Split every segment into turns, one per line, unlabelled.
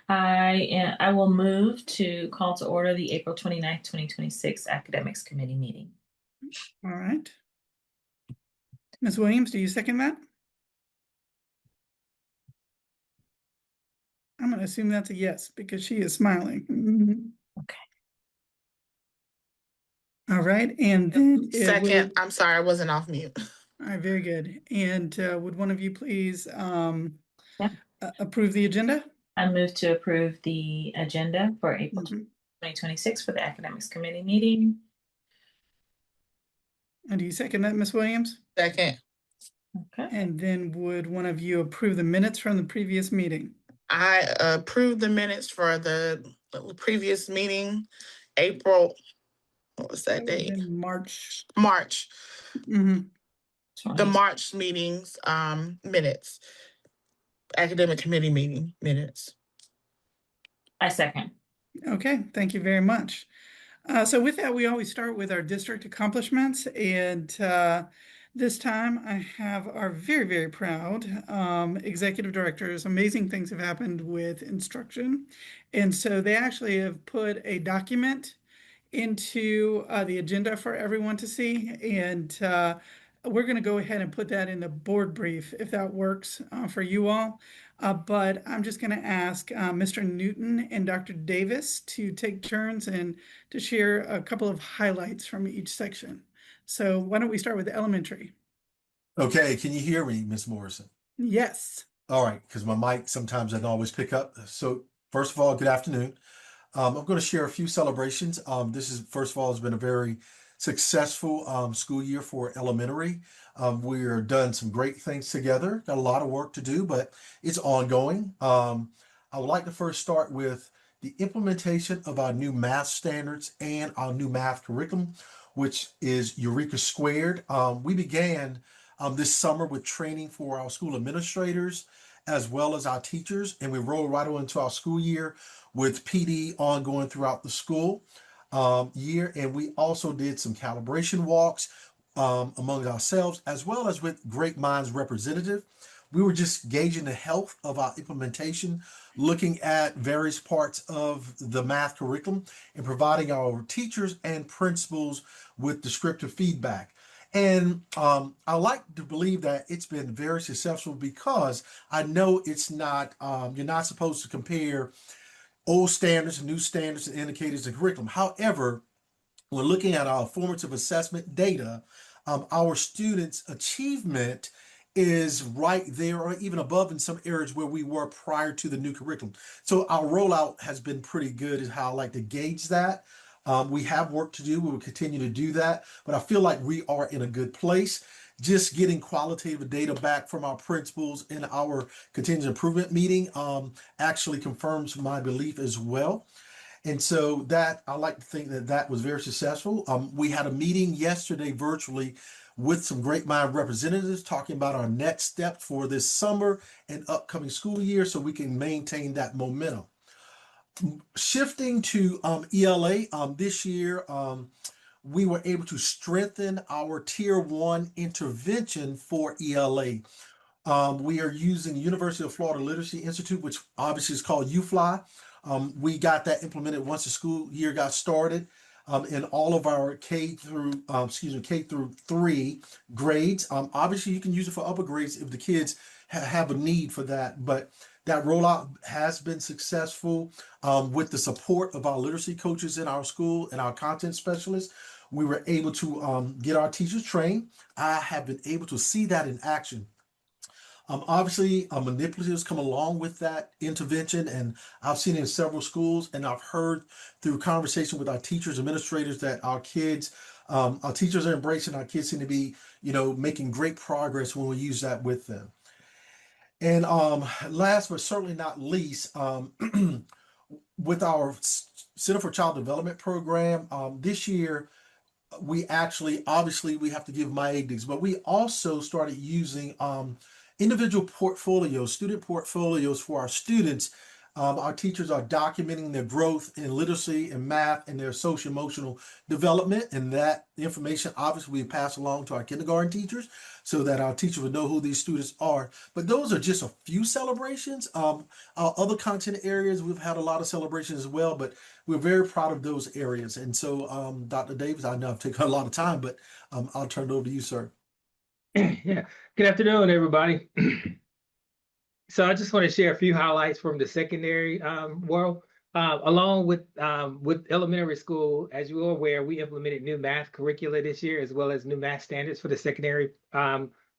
I will move to call to order the April 29th, 2026 Academics Committee meeting.
All right. Ms. Williams, do you second that? I'm going to assume that's a yes because she is smiling.
Okay.
All right, and then
Second, I'm sorry, I wasn't off mute.
all right, very good. And would one of you please
Yeah.
approve the agenda?
I move to approve the agenda for April
Mhm.
2026 for the Academics Committee meeting.
And do you second that, Ms. Williams?
Second,
Okay.
And then would one of you approve the minutes from the previous meeting?
I approved the minutes for the previous meeting, April, what was that
That would have
date?
been March.
March,
Mhm.
the March meetings, minutes, academic committee meeting minutes.
I second.
Okay, thank you very much. So with that, we always start with our district accomplishments. And this time I have our very, very proud executive directors. Amazing things have happened with instruction. And so they actually have put a document into the agenda for everyone to see. And we're going to go ahead and put that in the board brief if that works for you all. But I'm just going to ask Mr. Newton and Dr. Davis to take turns and to share a couple of highlights from each section. So why don't we start with elementary?
Okay, can you hear me, Miss Morrison?
Yes.
All right, because my mic sometimes I don't always pick up. So first of all, good afternoon. I'm going to share a few celebrations. This is, first of all, has been a very successful school year for elementary. We're done some great things together. Got a lot of work to do, but it's ongoing. I would like to first start with the implementation of our new math standards and our new math curriculum, which is Eureka Squared. We began this summer with training for our school administrators as well as our teachers, and we rolled right on into our school year with PD ongoing throughout the school year. And we also did some calibration walks among ourselves, as well as with Great Minds Representative. We were just gauging the health of our implementation, looking at various parts of the math curriculum and providing our teachers and principals with descriptive feedback. And I like to believe that it's been very successful because I know it's not, you're not supposed to compare old standards, new standards, and indicators and curriculum. However, when looking at our formative assessment data, our students' achievement is right there or even above in some areas where we were prior to the new curriculum. So our rollout has been pretty good is how I like to gauge that. We have work to do. We will continue to do that, but I feel like we are in a good place. Just getting qualitative data back from our principals in our continuous improvement meeting actually confirms my belief as well. And so that I like to think that that was very successful. We had a meeting yesterday virtually with some Great Mind representatives talking about our next step for this summer and upcoming school year so we can maintain that momentum. Shifting to ELA this year, we were able to strengthen our tier one intervention for ELA. We are using University of Florida Literacy Institute, which obviously is called UFly. We got that implemented once the school year got started in all of our K through three grades. Obviously, you can use it for upper grades if the kids have a need for that, but that rollout has been successful with the support of our literacy coaches in our school and our content specialists. We were able to get our teachers trained. I have been able to see that in action. Obviously, manipulatives come along with that intervention, and I've seen it in several schools, and I've heard through conversation with our teachers, administrators, that our kids, our teachers are embracing, our kids seem to be, making great progress when we use that with them. And last but certainly not least, with our Center for Child Development program, this year, we actually, obviously, we have to give MyAgdigs, but we also started using individual portfolios, student portfolios for our students Our teachers are documenting their growth in literacy and math and their social emotional development. And that information obviously we pass along to our kindergarten teachers so that our teachers will know who these students are. But those are just a few celebrations. Our other content areas, we've had a lot of celebrations as well, but we're very proud of those areas. And so, Dr. Davis, I know I've taken a lot of time, but I'll turn it over to you, sir.
Yeah. Good afternoon, everybody. So I just want to share a few highlights from the secondary world. Along with elementary school, as you are aware, we implemented new math curricula this year, as well as new math standards for the secondary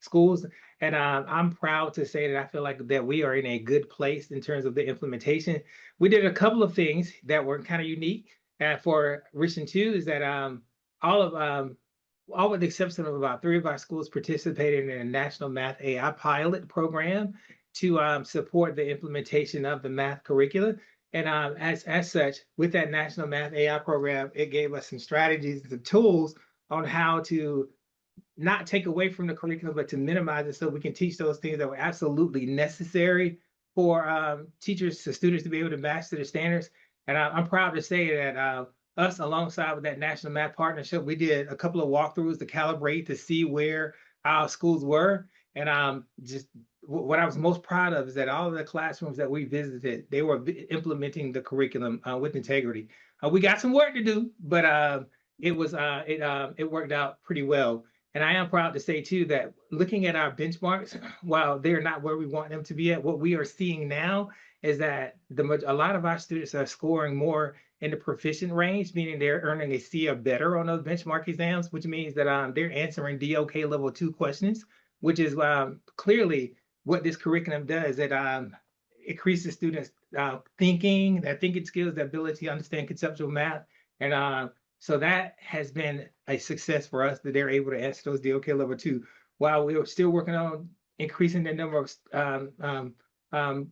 schools. And I'm proud to say that I feel like that we are in a good place in terms of the implementation. We did a couple of things that were kind of unique for Richland 2 is that all of all with the exception of about 3 of our schools participated in a national math AI pilot program to support the implementation of the math curricula. And as such, with that national math AI program, it gave us some strategies, the tools on how to not take away from the curriculum, but to minimize it so we can teach those things that were absolutely necessary for teachers to students to be able to master the standards. And I'm proud to say that us, alongside with that National Math Partnership, we did a couple of walkthroughs to calibrate to see where our schools were. And just what I was most proud of is that all of the classrooms that we visited, they were implementing the curriculum with integrity. We got some work to do, but it worked out pretty well. And I am proud to say too that looking at our benchmarks, while they're not where we want them to be at, what we are seeing now is that a lot of our students are scoring more in the proficient range, meaning they're earning a C or better on those benchmark exams, which means that they're answering DOK level 2 questions, which is clearly what this curriculum does. It increases students' thinking, their thinking skills, their ability to understand conceptual math, and so that has been a success for us that they're able to answer those DOK level 2. While we are still working on increasing the number of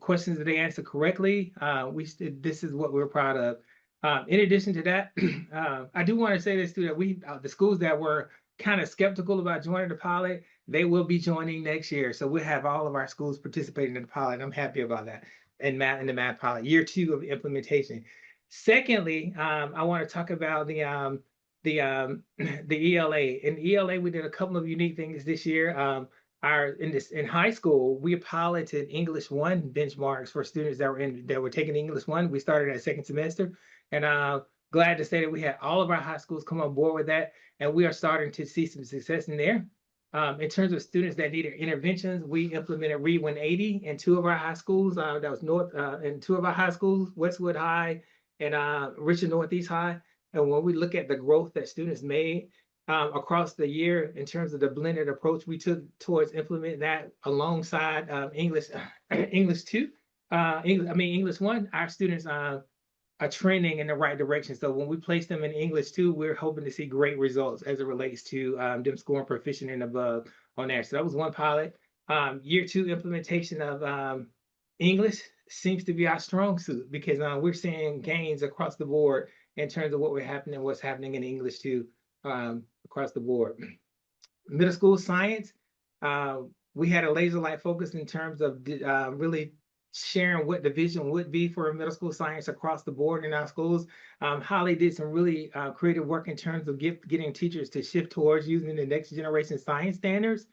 questions that they answer correctly, this is what we're proud of. In addition to that, I do want to say this too, that the schools that were kind of skeptical about joining the pilot, they will be joining next year. So we'll have all of our schools participating in the pilot. I'm happy about that. In the math pilot, year 2 of implementation. Secondly, I want to talk about the ELA. In ELA, we did a couple of unique things this year. In high school, we piloted English 1 benchmarks for students that were taking English 1. We started at second semester, and glad to say that we had all of our high schools come on board with that, and we are starting to see some success in there. In terms of students that needed interventions, we implemented Read 180 in 2 of our high schools. That was in 2 of our high schools, Westwood High and Richland Northeast High. And when we look at the growth that students made across the year in terms of the blended approach we took towards implementing that alongside English 2, English 1, our students are trending in the right direction. So when we place them in English 2, we're hoping to see great results as it relates to them scoring proficient and above on there. So that was one pilot. Year 2 implementation of English seems to be our strong suit because we're seeing gains across the board in terms of what's happening in English 2 across the board. Middle school science, we had a laser light focus in terms of really sharing what the vision would be for middle school science across the board in our schools. Holly did some really creative work in terms of getting teachers to shift towards using the next generation science standards,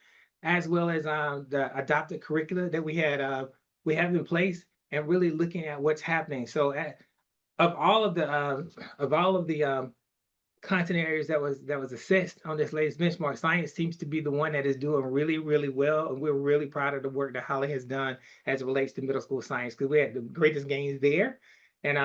as well as the adopted curricula that we have in place, and really looking at what's happening. So of all of the content areas that was assessed on this latest benchmark, science seems to be the one that is doing really, really well. And we're really proud of the work that Holly has done as it relates to middle school science, because we had the greatest gains there. And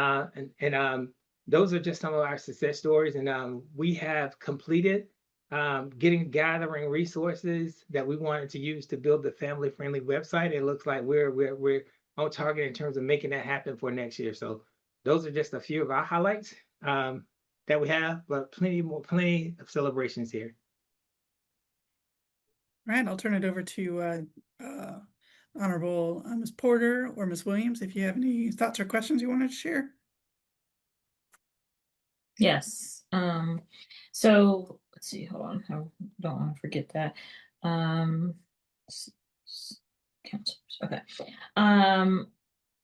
those are just some of our success stories. And we have completed gathering resources that we wanted to use to build the family-friendly website. It looks like we're on target in terms of making that happen for next year. So those are just a few of our highlights that we have, but plenty of celebrations here.
All right, I'll turn it over to Honorable Ms. Porter or Ms. Williams, if you have any thoughts or questions you wanted to share.
Yes. So let's see, hold on. I don't want to forget that. Counselors. Okay.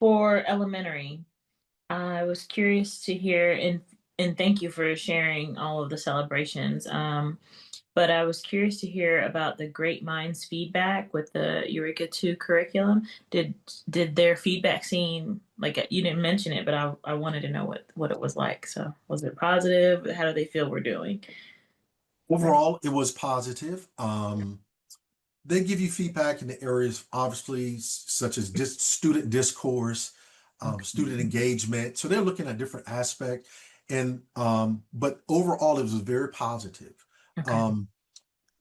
For elementary, I was curious to hear, and thank you for sharing all of the celebrations. But I was curious to hear about the Great Minds feedback with the Eureka 2 curriculum. Did their feedback seem like, you didn't mention it, but I wanted to know what it was like. So was it positive? How do they feel we're doing?
Overall, it was positive. They give you feedback in the areas, obviously, such as student discourse, student engagement. So they're looking at different aspects, and but overall, it was very positive.
Okay.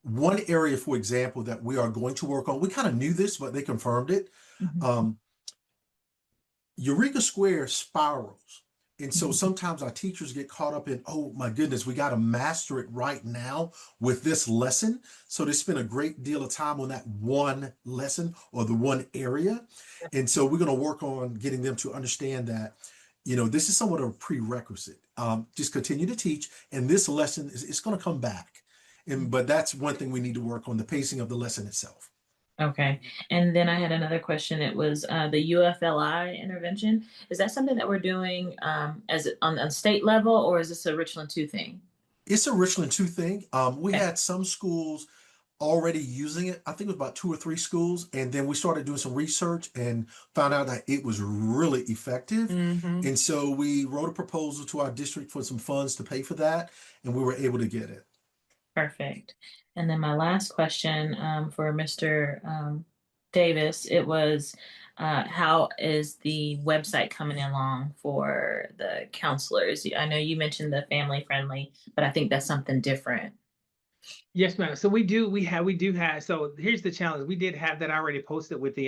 One area, for example, that we are going to work on, we kind of knew this, but they confirmed it.
Mhm.
Eureka Square spirals. And so
Mhm.
sometimes our teachers get caught up in, oh my goodness, we got to master it right now with this lesson. So they spend a great deal of time on that one lesson or the one area. And so we're going to work on getting them to understand that, this is somewhat of a prerequisite. Just continue to teach, and this lesson is it's going to come back. But that's one thing we need to work on, the pacing of the lesson itself.
Okay. And then I had another question. It was the UFLI intervention. Is that something that we're doing as on state level, or is this a Richland 2 thing?
It's a Richland 2 thing. We
Okay.
had some schools already using it. I think it was about 2 or 3 schools. And then we started doing some research and found out that it was really effective.
Mm-hmm.
And so we wrote a proposal to our district for some funds to pay for that, and we were able to get it.
Perfect. And then my last question for Mr. Davis, it was how is the website coming along for the counselors? I know you mentioned the family friendly, but I think that's something different.
Yes, ma'am. So we do have. So here's the challenge. We did have that already posted with the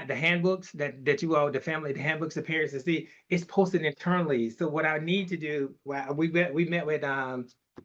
handbooks that you all the handbooks the parents to see. It's posted internally. So what I need to do, well, we met with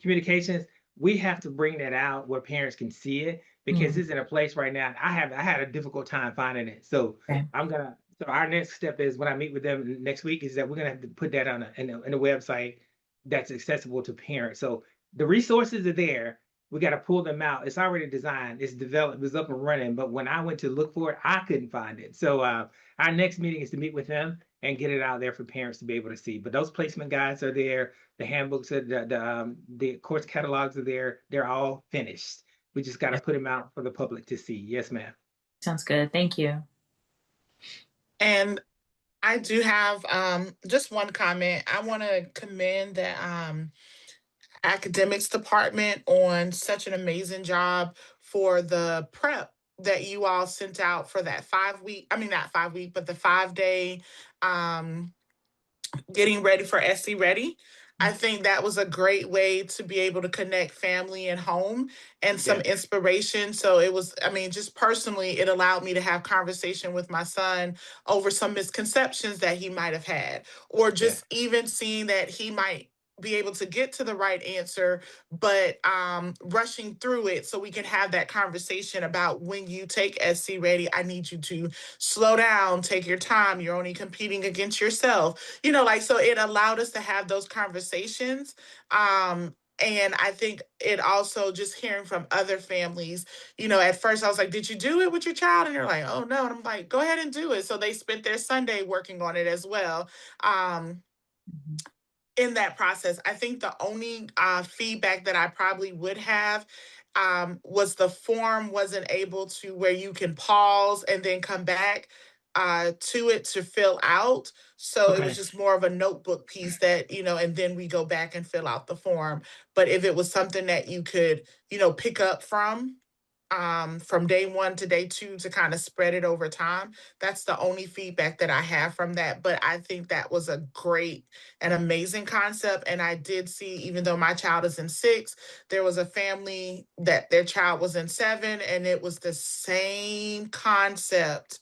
communications. We have to bring that out where parents can see it because
Mhm.
it's in a place right now. I had a difficult time finding it. So
Okay.
so our next step is when I meet with them next week is that we're gonna have to put that on in a website that's accessible to parents. So the resources are there. We got to pull them out. It's already designed. It's developed. It's up and running. But when I went to look for it, I couldn't find it. So our next meeting is to meet with them and get it out there for parents to be able to see. But those placement guides are there. The handbooks are the course catalogs are there. They're all finished. We just got to
Yeah.
put them out for the public to see. Yes, ma'am.
Sounds good. Thank you.
And I do have just one comment. I want to commend the academics department on such an amazing job for the prep that you all sent out for that 5 week, I mean, not 5 week, but the 5 day um, getting ready for SC Ready. I think that was a great way to be able to connect family and home and some
Yeah.
inspiration. So it was, I mean, just personally, it allowed me to have conversation with my son over some misconceptions that he might have had, or
Yeah.
just even seeing that he might be able to get to the right answer, but rushing through it so we can have that conversation about when you take SC Ready, I need you to slow down, take your time. You're only competing against yourself, like, so it allowed us to have those conversations. And I think it also just hearing from other families, at first I was like, did you do it with your child? And they're like, oh no. And I'm like, go ahead and do it. So they spent their Sunday working on it as well.
Mhm.
In that process, I think the only feedback that I probably would have was the form wasn't able to where you can pause and then come back to it to fill out. So it was
Okay.
just more of a notebook piece that, and then we go back and fill out the form. But if it was something that you could, pick up from day one to day two to kind of spread it over time. That's the only feedback that I have from that. But I think that was a great and amazing concept. And I did see, even though my child is in 6, there was a family that their child was in 7, and it was the same concept.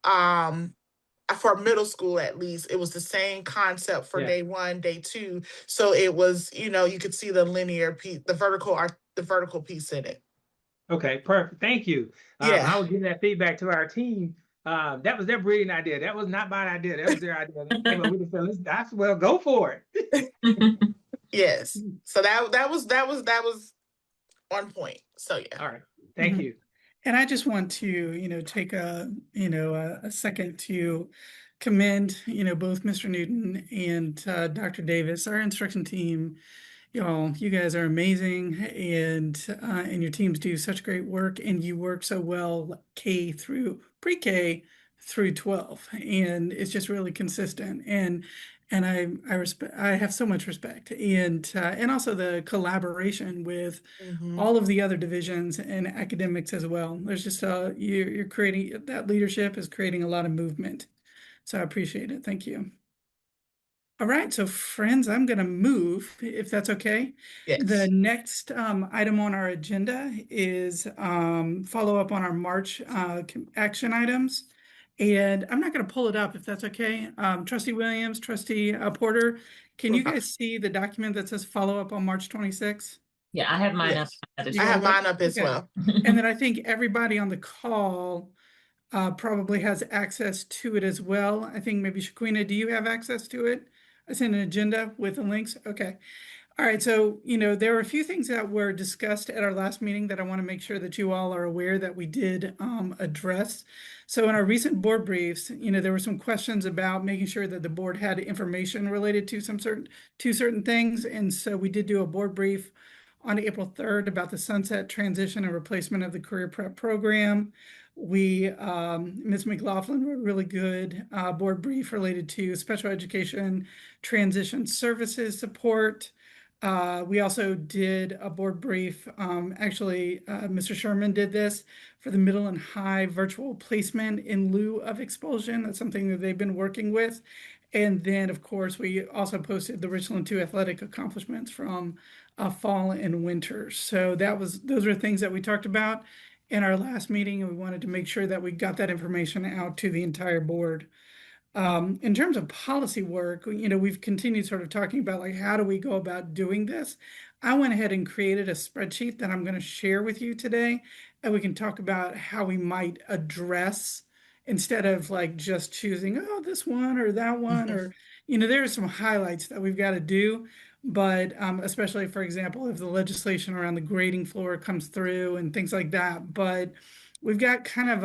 For middle school, at least, it was the same concept for
Yeah.
day one, day two. So it was, you could see the linear piece, the vertical piece in it.
Okay, perfect. Thank you.
Yeah.
I will give that feedback to our team. That was their brilliant idea. That was not my idea. That was their idea. They came up with it. So that's well, go for it.
Yes. So that was on point. So yeah.
All right. Thank
Mhm.
you.
And I just want to, take a second to commend, both Mr. Newton and Dr. Davis, our instruction team. Y'all, you guys are amazing, and your teams do such great work, and you work so well K through pre-K through 12, and it's just really consistent. And I have so much respect, and also the collaboration with
Mhm.
all of the other divisions and academics as well. There's just you're creating that leadership is creating a lot of movement. So I appreciate it. Thank you. All right, so friends, I'm going to move, if that's okay. The
Yes.
next item on our agenda is follow up on our March action items. And I'm not going to pull it up if that's okay. Trustee Williams, Trustee Porter, can you guys see the document that says follow up on March 26th?
Yeah, I have mine up
Yes.
on the other
You
I have
have it?
mine up as
Okay.
well.
And then I think everybody on the call probably has access to it as well. I think maybe Shaquina, do you have access to it? I sent an agenda with the links. Okay. All right, so there were a few things that were discussed at our last meeting that I want to make sure that you all are aware that we did address. So in our recent board briefs, there were some questions about making sure that the board had information related to certain things, and so we did do a board brief on April 3rd about the sunset transition and replacement of the career prep program. We, Ms. McLaughlin, wrote a really good board brief related to special education transition services support. We also did a board brief. Actually, Mr. Sherman did this for the middle and high virtual placement in lieu of expulsion. That's something that they've been working with. And then, of course, we also posted the Richland 2 athletic accomplishments from fall and winter. So those are things that we talked about in our last meeting, and we wanted to make sure that we got that information out to the entire board. In terms of policy work, we've continued sort of talking about like how do we go about doing this. I went ahead and created a spreadsheet that I'm going to share with you today, and we can talk about how we might address instead of like just choosing, oh, this one or that one, or there are some highlights that we've got to do. But especially, for example, if the legislation around the grading floor comes through and things like that. But we've got kind of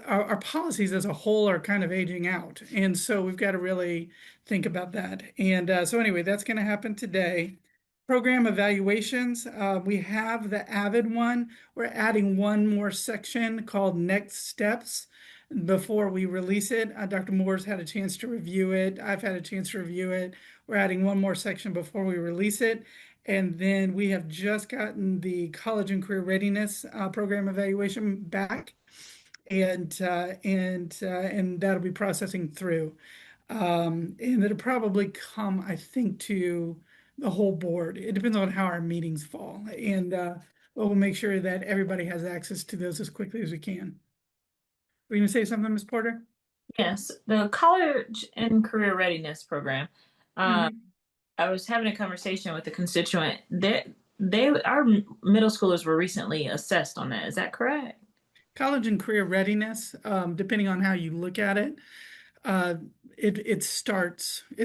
our policies as a whole are kind of aging out. And so we've got to really think about that. And so anyway, that's going to happen today. Program evaluations, we have the AVID one. We're adding one more section called Next Steps before we release it. Dr. Moore's had a chance to review it. I've had a chance to review it. We're adding one more section before we release it. And then we have just gotten the college and career readiness program evaluation back, and that'll be processing through. And it'll probably come, I think, to the whole board. It depends on how our meetings fall, and we'll make sure that everybody has access to those as quickly as we can. Were you gonna say something, Ms. Porter?
Yes, the college and career readiness program. Um,
Mhm.
I was having a conversation with a constituent. Our middle schoolers were recently assessed on that. Is that correct?
College and career readiness, depending on how you look at it, uh, it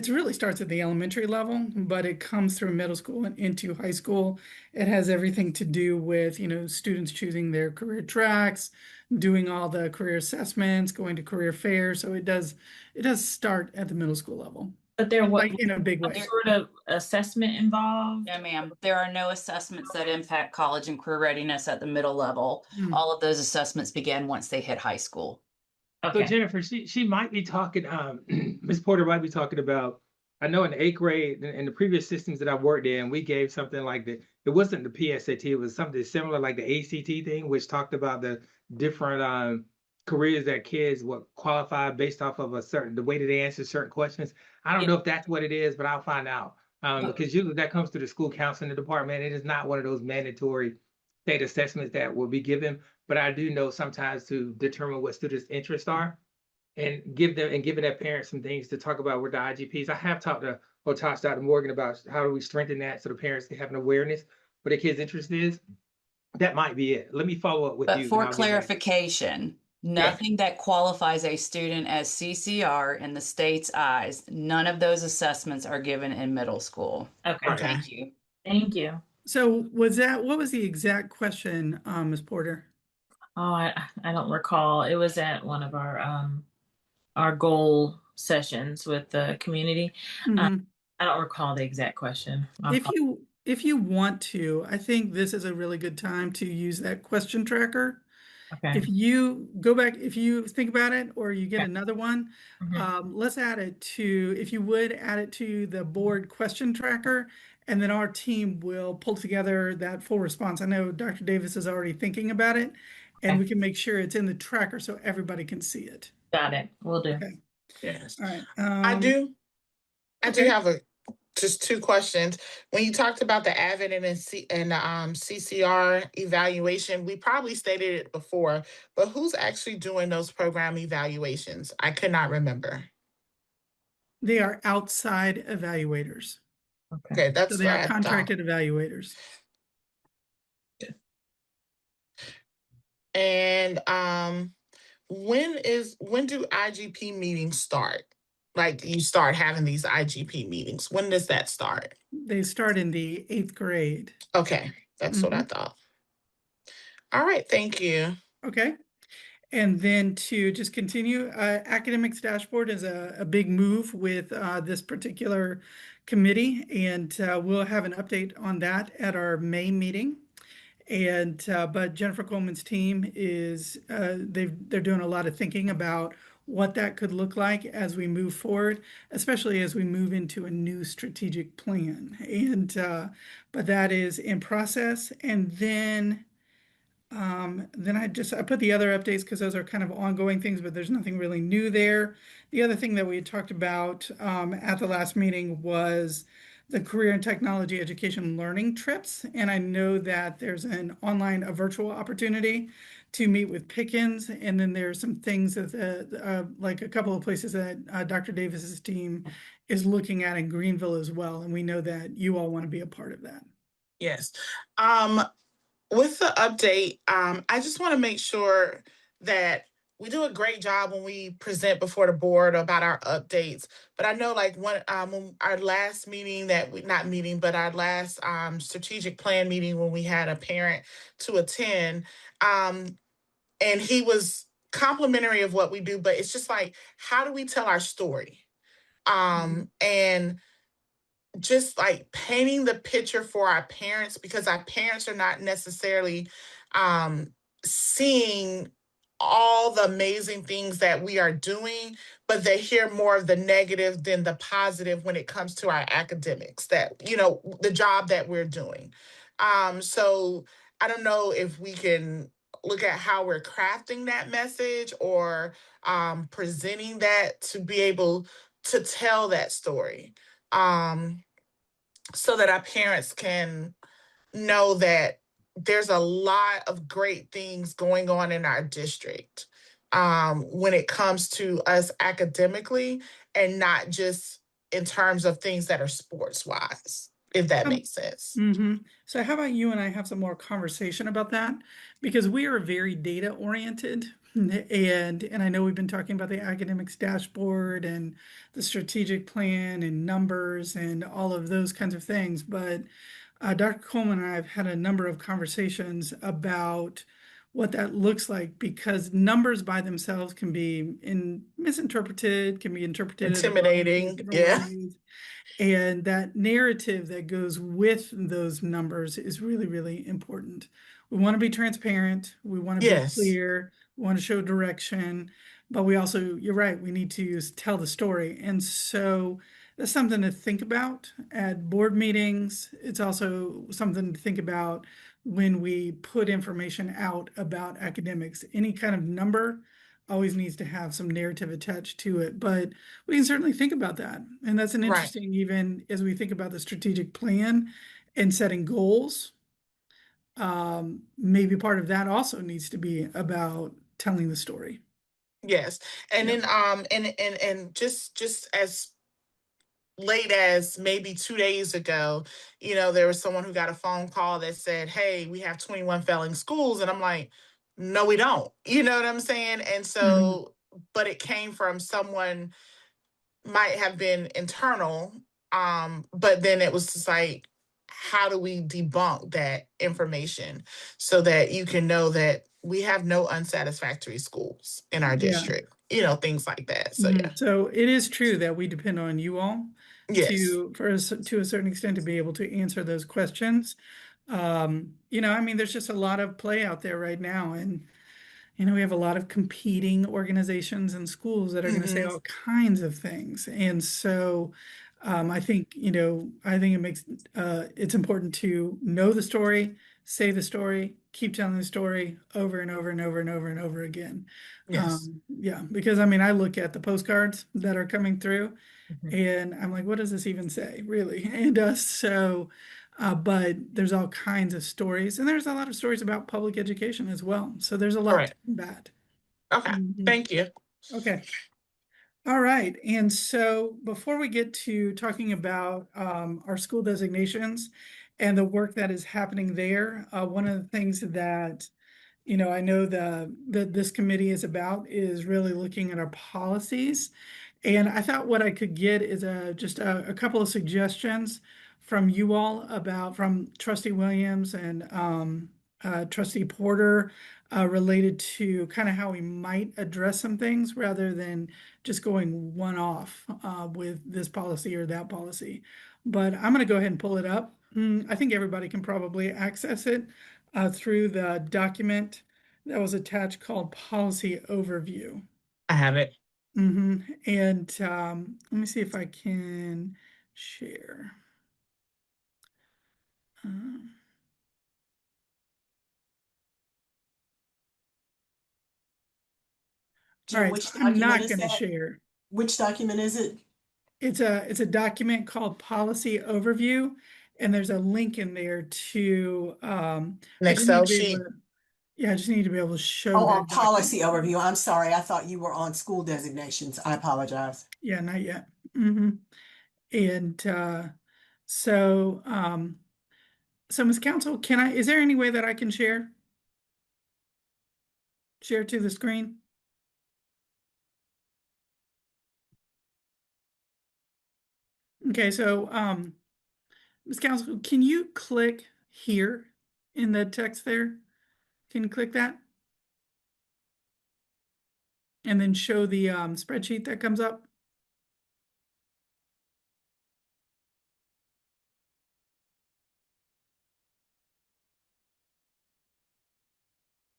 really starts at the elementary level, but it comes through middle school and into high school. It has everything to do with, students choosing their career tracks, doing all the career assessments, going to career fairs. So it does start at the middle school level,
But there was
like in a big
some
way.
sort of assessment involved.
No, ma'am. There are no assessments that impact college and career readiness at the middle level.
Hmm.
All of those assessments begin once they hit high school.
So
Okay.
Jennifer, she might be talking, Ms. Porter might be talking about, I know in the eighth grade, in the previous systems that I worked in, we gave something like it wasn't the PSAT, it was something similar like the ACT thing, which talked about the different careers that kids would qualify based off of the way that they answer certain questions. I don't
Yeah.
know if that's what it is, but I'll find out. Because usually that comes to the school counseling department. It is not one of those mandatory state assessments that will be given, but I do know sometimes to determine what students' interests are and giving their parents some things to talk about with the IGPs. I have talked to Dr. Morgan about how do we strengthen that so the parents can have an awareness what their kids' interest is. That might be it. Let me follow up with
But
you.
for clarification,
Yeah.
nothing that qualifies a student as CCR in the state's eyes, none of those assessments are given in middle school.
Okay.
Okay.
Thank you.
Thank you.
So what was the exact question, Ms. Porter?
Oh, I don't recall. It was at one of our goal sessions with the community. Um,
Mhm.
I don't recall the exact question.
If you want to, I think this is a really good time to use that question tracker.
Okay.
If you go back, if you think about it, or you get
Okay.
another one,
Mhm.
let's add it to, if you would, add it to the board question tracker, and then our team will pull together that full response. I know Dr. Davis is already thinking about it, and
Okay.
we can make sure it's in the tracker so everybody can see it.
Got it. Will do.
Okay,
Yes.
all right.
I do
Okay.
have just two questions. When you talked about the AVID and CCR evaluation, we probably stated it before, but who's actually doing those program evaluations? I could not remember.
They are outside evaluators.
Okay.
Okay,
So
that's
they
what
are
I thought.
contracted evaluators.
And when do IGP meetings start? Like you start having these IGP meetings. When does that start?
They start in the 8th grade.
Okay, that's what I
Mhm.
thought. All right, thank you.
Okay. And then to just continue, academics dashboard is a big move with this particular committee, and we'll have an update on that at our May meeting. And but Jennifer Coleman's team is they're doing a lot of thinking about what that could look like as we move forward, especially as we move into a new strategic plan. And but that is in process. And then I put the other updates because those are kind of ongoing things, but there's nothing really new there. The other thing that we had talked about at the last meeting was the career and technology education learning trips. And I know that there's a virtual opportunity to meet with Pickens. And then there's some things that like a couple of places that Dr. Davis's team is looking at in Greenville as well. And we know that you all want to be a part of that.
Yes. Um, with the update, I just want to make sure that we do a great job when we present before the board about our updates. But I know like when our last meeting that we not meeting, but our last strategic plan meeting when we had a parent to attend, and he was complimentary of what we do, but it's just like, how do we tell our story? And just like painting the picture for our parents, because our parents are not necessarily um, seeing all the amazing things that we are doing, but they hear more of the negative than the positive when it comes to our academics, that, you know, the job that we're doing. So I don't know if we can look at how we're crafting that message or presenting that to be able to tell that story. Um, so that our parents can know that there's a lot of great things going on in our district when it comes to us academically and not just in terms of things that are sports wise, if that
Um,
makes sense.
So how about you and I have some more conversation about that? Because we are very data oriented, and I know we've been talking about the academics dashboard and the strategic plan and numbers and all of those kinds of things. But Dr. Coleman and I have had a number of conversations about what that looks like, because numbers by themselves can be misinterpreted, can be interpreted in a variety of
Intimidating.
different
Yeah.
ways. And that narrative that goes with those numbers is really, really important. We want to be transparent. We want to be
Yes.
clear. We want to show direction. But we also, you're right, we need to tell the story. And so that's something to think about at board meetings. It's also something to think about when we put information out about academics. Any kind of number always needs to have some narrative attached to it. But we can certainly think about that. And that's an
Right.
interesting, even as we think about the strategic plan and setting goals, maybe part of that also needs to be about telling the story.
Yes. And
Yep.
then and just as late as maybe 2 days ago, you know, there was someone who got a phone call that said, "Hey, we have 21 failing schools." And I'm like, "No, we don't." You know what I'm saying? And
Mhm.
so, but it came from someone, might have been internal, but then it was just like, how do we debunk that information so that you can know that we have no unsatisfactory schools in our
Yeah.
district, things like that. So yeah.
Mhm. So it is true that we depend on you all
Yes.
to a certain extent to be able to answer those questions. I mean, there's just a lot of play out there right now, and we have a lot of competing organizations and schools that are going to say
Hmm.
all kinds of things. And so I think, I think it's important to know the story, say the story, keep telling the story over and over and over and over and over again.
Yes.
Yeah, because I mean, I look at the postcards that are coming through
Mhm.
and I'm like, what does this even say, really? And but there's all kinds of stories, and there's a lot of stories about public education as well. So there's a lot to
Correct.
that.
Okay.
Mhm.
Thank you.
Okay. All right. And so before we get to talking about our school designations and the work that is happening there, one of the things that I know that this committee is about is really looking at our policies. And I thought what I could get is just a couple of suggestions from you all from Trustee Williams and Trustee Porter related to kind of how we might address some things rather than just going one off with this policy or that policy. But I'm going to go ahead and pull it up. I think everybody can probably access it through the document that was attached called Policy Overview.
I have it.
And let me see if I can share. Um, all
Jim,
right, so
which
I'm
document
not
is
going to
that?
share.
Which document is it?
It's a document called Policy Overview, and there's a link in there to
An
I just need
Excel
to be able
sheet.
to yeah, I just need to be able to show
Oh, on
that document.
policy overview. I'm sorry. I thought you were on school designations. I apologize.
Yeah, not yet. hmm And so so Ms. Council, is there any way that I can share to the screen? Okay, so Ms. Council, can you click here in the text there? Can you click that? And then show the spreadsheet that comes up?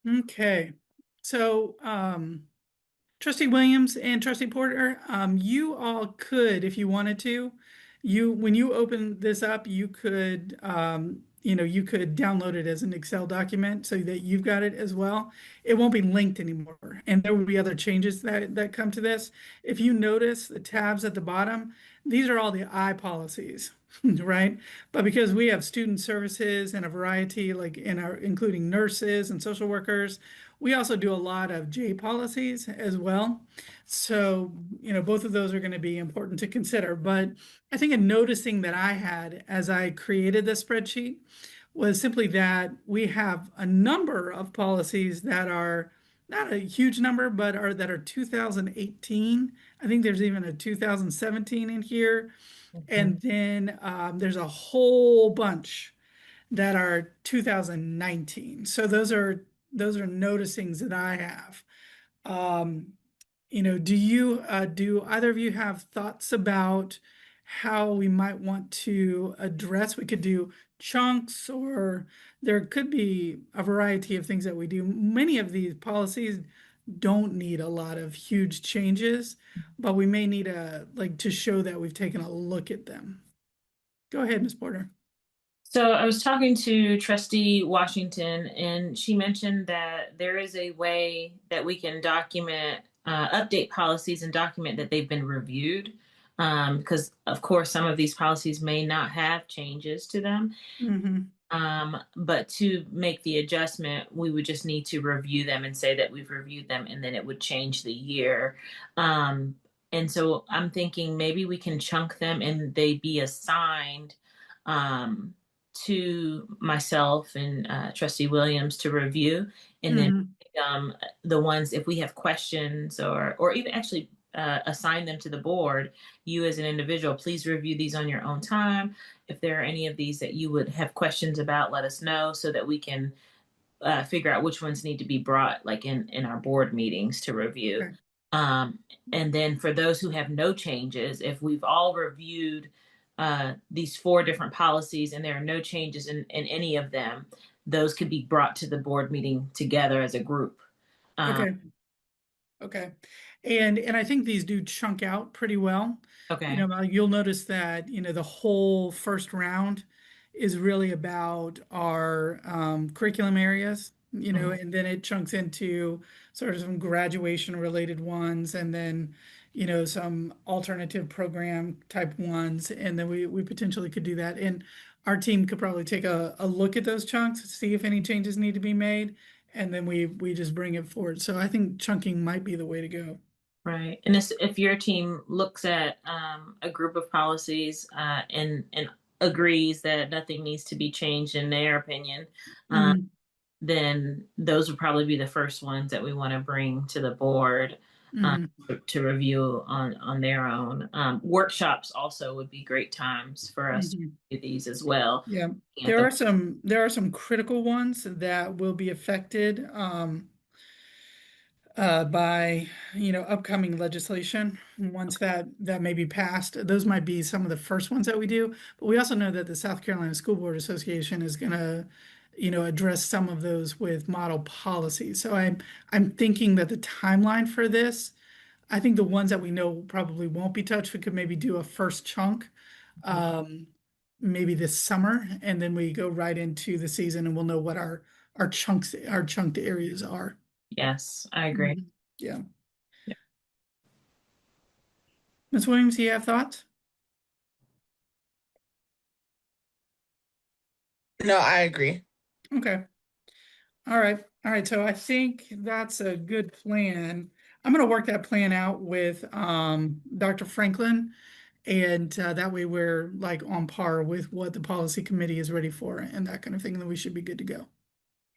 Okay, so Trustee Williams and Trustee Porter, you all could, if you wanted to, when you open this up, you could, you could download it as an Excel document so that you've got it as well. It won't be linked anymore, and there will be other changes that come to this. If you notice the tabs at the bottom, these are all the I policies, right? But because we have student services and a variety, like including nurses and social workers, we also do a lot of J policies as well. So, both of those are going to be important to consider. But I think a noticing that I had as I created this spreadsheet was simply that we have a number of policies that are not a huge number, but that are 2018. I think there's even a 2017 in here.
Mhm.
And then there's a whole bunch that are 2019. So those are noticings that I have. Um, do either of you have thoughts about how we might want to address? We could do chunks, or there could be a variety of things that we do. Many of these policies don't need a lot of huge changes, but we may need to show that we've taken a look at them. Go ahead, Ms. Porter.
So I was talking to Trustee Washington, and she mentioned that there is a way that we can update policies and document that they've been reviewed. Because of course, some of these policies may not have changes to them.
Mm-hmm.
But to make the adjustment, we would just need to review them and say that we've reviewed them, and then it would change the year. Um, and so I'm thinking maybe we can chunk them and they be assigned um, to myself and Trustee Williams to review, and then
Mm-hmm.
the ones if we have questions or even actually assign them to the board, you as an individual, please review these on your own time. If there are any of these that you would have questions about, let us know so that we can figure out which ones need to be brought like in our board meetings to review.
Okay.
Um, and then for those who have no changes, if we've all reviewed these 4 different policies and there are no changes in any of them, those could be brought to the board meeting together as a group.
Okay. Okay. And I think these do chunk out pretty well.
Okay.
You'll notice that, the whole first round is really about our curriculum areas,
Mhm.
and then it chunks into sort of some graduation related ones and then, some alternative program type ones. And then we potentially could do that. And our team could probably take a look at those chunks, see if any changes need to be made, and then we just bring it forward. So I think chunking might be the way to go.
Right. And if your team looks at a group of policies and agrees that nothing needs to be changed in their opinion,
Mhm,
then those would probably be the first ones that we want to bring to the board
mhm,
to review on their own. Workshops also would be great times for us to
mhm.
do these as well.
Yeah,
At the
there are some critical ones that will be affected by upcoming legislation. Once that may be passed, those might be some of the first ones that we do. But we also know that the South Carolina School Board Association is going to address some of those with model policies. So I'm thinking that the timeline for this, I think the ones that we know probably won't be touched, we could maybe do a first chunk, um, maybe this summer, and then we go right into the season and we'll know what our chunked areas are.
Yes, I agree.
Mhm. Yeah.
Yeah.
Ms. Williams, do you have thoughts?
No, I agree.
Okay. All right. All right. So I think that's a good plan. I'm going to work that plan out with Dr. Franklin, and that way we're like on par with what the policy committee is ready for and that kind of thing, and then we should be good to go.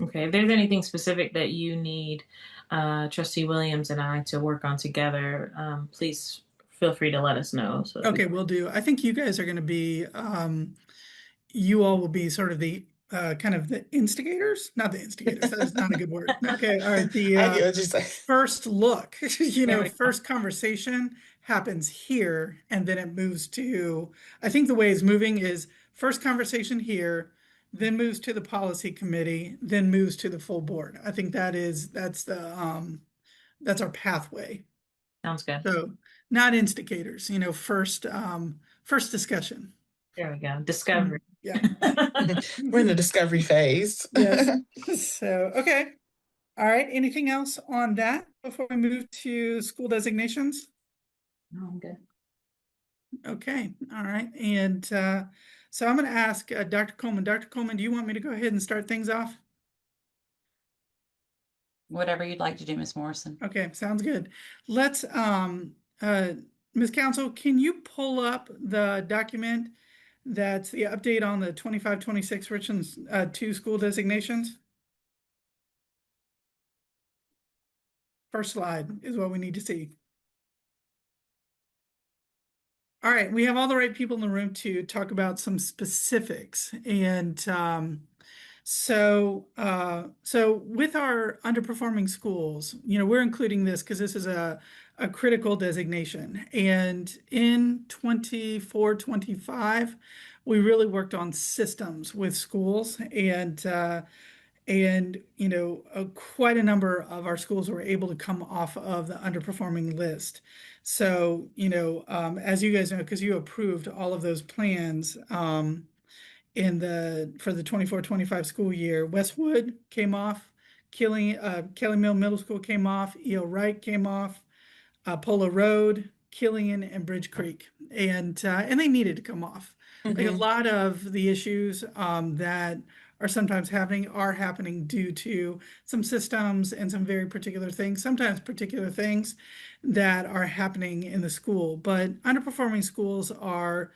Okay. If there's anything specific that you need Trustee Williams and I to work on together, please feel free to let us know so that we
Okay, we'll do. I think you guys are going to be you all will be sort of the kind of the instigators, not the instigators. That is not a good word. Okay, all right. The
I get what you're saying.
first look,
There we go.
first conversation happens here, and then it moves to. I think the way it's moving is first conversation here, then moves to the policy committee, then moves to the full board. I think that's our pathway.
Sounds good.
So not instigators, first discussion.
There we go. Discovery.
Yeah.
We're in the discovery phase.
Yes. So, okay. All right. Anything else on that before we move to school designations?
No, I'm good.
Okay. All right. And so I'm going to ask Dr. Coleman. Dr. Coleman, do you want me to go ahead and start things off?
Whatever you'd like to do, Ms. Morrison.
Okay. Sounds good. Let's, Ms. Council, can you pull up the document that's the update on the 25-26 Richland 2 school designations? First slide is what we need to see. All right, we have all the right people in the room to talk about some specifics. And so with our underperforming schools, we're including this because this is a critical designation. And in 24-25, we really worked on systems with schools and quite a number of our schools were able to come off of the underperforming list. So as you guys know, because you approved all of those plans for the 24-25 school year, Westwood came off, Kelly Mill Middle School came off, E.O. Wright came off, Polo Road, Killian, and Bridge Creek, and they needed to come off. Like a lot of the issues that are sometimes happening are happening due to some systems and some very particular things, sometimes particular things that are happening in the school. But underperforming schools are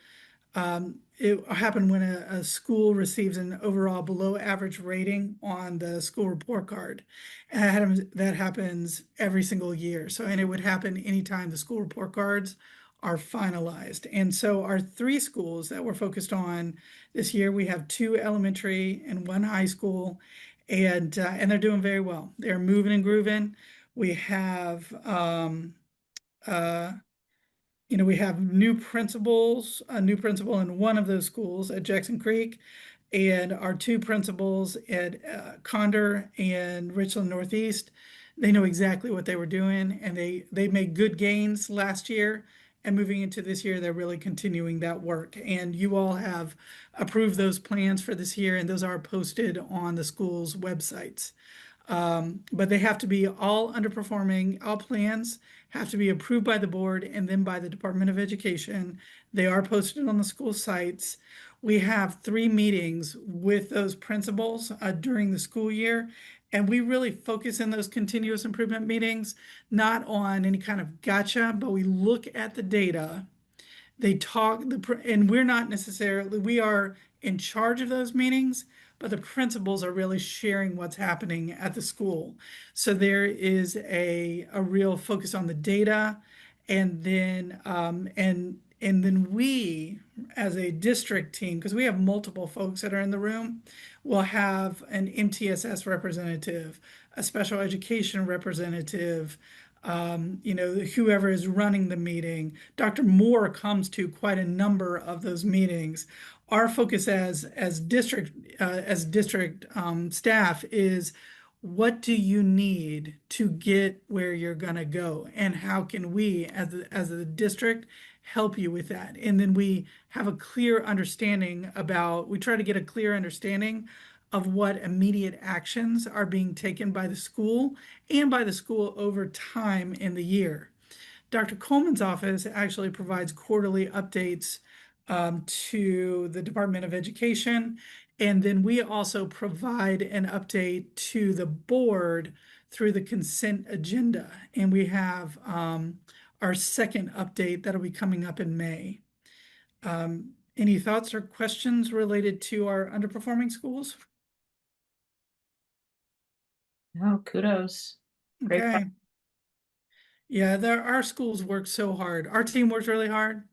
it happened when a school receives an overall below average rating on the school report card. And that happens every single year. So, and it would happen anytime the school report cards are finalized. And so our three schools that we're focused on this year, we have two elementary and one high school, and they're doing very well. They're moving and grooving. We have uh, we have new principals, a new principal in one of those schools at Jackson Creek, and our two principals at Condor and Richland Northeast. They know exactly what they were doing, and they made good gains last year. And moving into this year, they're really continuing that work. And you all have approved those plans for this year, and those are posted on the school's websites. But they have to be all underperforming, all plans have to be approved by the board and then by the Department of Education. They are posted on the school sites. We have three meetings with those principals during the school year. And we really focus in those continuous improvement meetings, not on any kind of gotcha, but we look at the data. They talk, and we're not necessarily, we are in charge of those meetings, but the principals are really sharing what's happening at the school. So there is a real focus on the data, and then we, as a district team, because we have multiple folks that are in the room, will have an MTSS representative, a special education representative, whoever is running the meeting. Dr. Moore comes to quite a number of those meetings. Our focus as district staff is, what do you need to get where you're gonna go, and how can we, as a district, help you with that? And then we have a clear understanding about. We try to get a clear understanding of what immediate actions are being taken by the school and by the school over time in the year. Dr. Coleman's office actually provides quarterly updates to the Department of Education. And then we also provide an update to the board through the consent agenda. And we have our second update that'll be coming up in May. Any thoughts or questions related to our underperforming schools?
Oh, kudos. Great.
Okay. Yeah, our schools work so hard. Our team works really hard.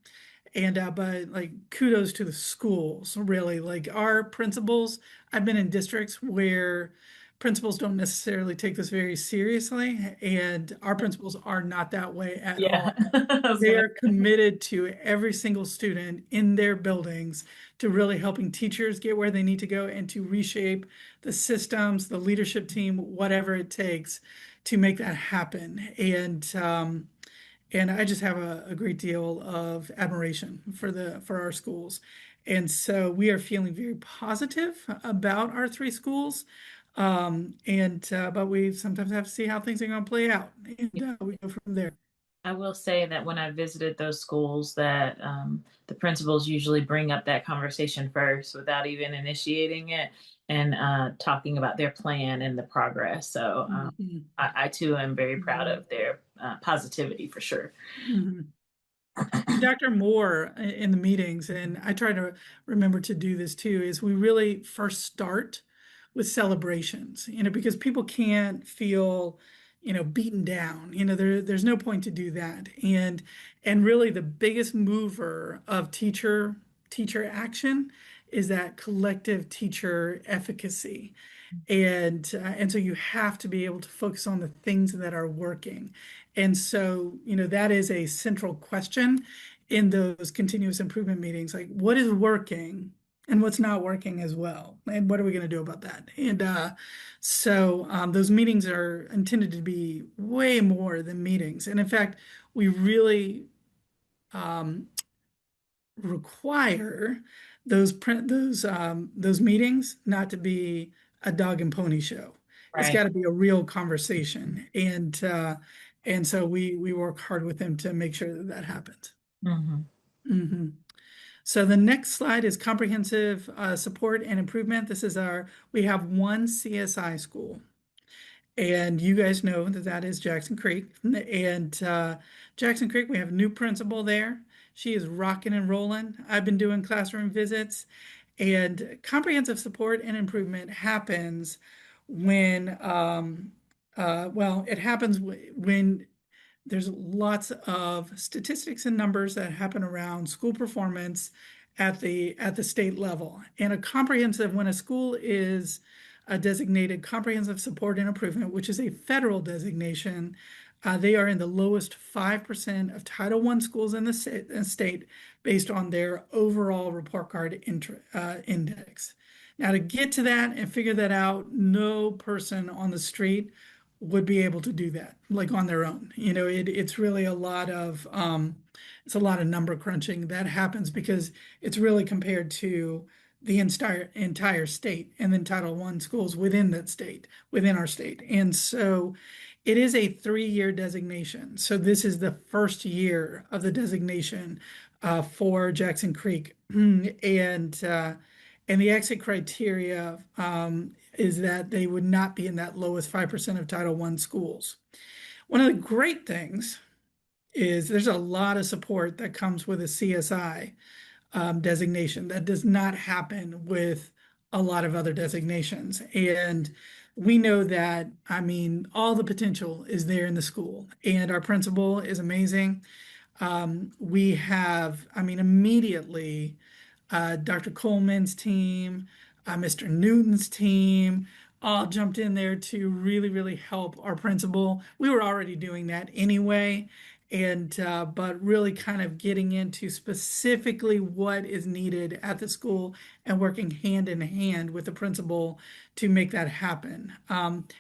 And but like, kudos to the schools, really. Like, our principals, I've been in districts where principals don't necessarily take this very seriously, and our principals are not that way at
Yeah.
all.
I was
They
gonna.
are committed to every single student in their buildings, to really helping teachers get where they need to go, and to reshape the systems, the leadership team, whatever it takes to make that happen. And I just have a great deal of admiration for our schools. And so we are feeling very positive about our three schools. But we sometimes have to see how things are going to play out, and we go from there.
I will say that when I visited those schools, that the principals usually bring up that conversation first without even initiating it, and talking about their plan and the progress. So
Mhm.
I too am very proud of their positivity for sure.
Mhm. Dr. Moore in the meetings, and I try to remember to do this too, is we really first start with celebrations, because people can't feel, beaten down. There's no point to do that. And really the biggest mover of teacher action is that collective teacher efficacy. And so you have to be able to focus on the things that are working. And so, that is a central question in those continuous improvement meetings, like, what is working and what's not working as well, and what are we going to do about that? And those meetings are intended to be way more than meetings. And in fact, we really um, require those meetings not to be a dog and pony show. It's
Right.
got to be a real conversation, and so we work hard with them to make sure that that happens.
Hmm.
Mhm. So the next slide is comprehensive support and improvement. We have one CSI school. And you guys know that that is Jackson Creek. And Jackson Creek, we have a new principal there. She is rocking and rolling. I've been doing classroom visits, and comprehensive support and improvement happens when, well, it happens when there's lots of statistics and numbers that happen around school performance at the state level. And a comprehensive, when a school is a designated comprehensive support and improvement, which is a federal designation, they are in the lowest 5% of Title I schools in the state based on their overall report card index. Now, to get to that and figure that out, no person on the street would be able to do that like on their own. It's really it's a lot of number crunching that happens because it's really compared to the entire state and then Title I schools within that state, within our state. And so it is a 3-year designation. So this is the first year of the designation for Jackson Creek. And the exit criteria is that they would not be in that lowest 5% of Title I schools. One of the great things is there's a lot of support that comes with a CSI designation that does not happen with a lot of other designations. And we know that, I mean, all the potential is there in the school, and our principal is amazing. We have, I mean, immediately Dr. Coleman's team, Mr. Newton's team, all jumped in there to really, really help our principal. We were already doing that anyway, and but really kind of getting into specifically what is needed at the school and working hand in hand with the principal to make that happen.